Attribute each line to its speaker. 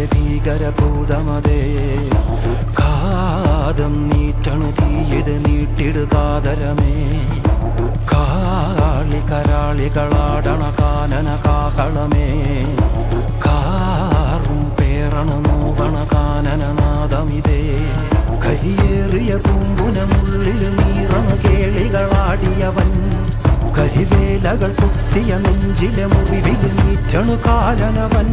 Speaker 1: കാളിലെ ഭീകരഭൂതമതേ കാതം നീറ്റണു തീയത് നീട്ടിടുകാതരമേ കാളി കരാളികളാടണ കാനന കാഹളമേ കാറും പേറണ നോവണ കാനനനാദമിതേ കരിയേറിയ പൂമ്പുനമുള്ളിൽ നീറണ കേളികളാടിയവൻ കരിവേലകൾ കുത്തിയ നെഞ്ചിലെ മുറിവിൽ നീറ്റണു കാലനവൻ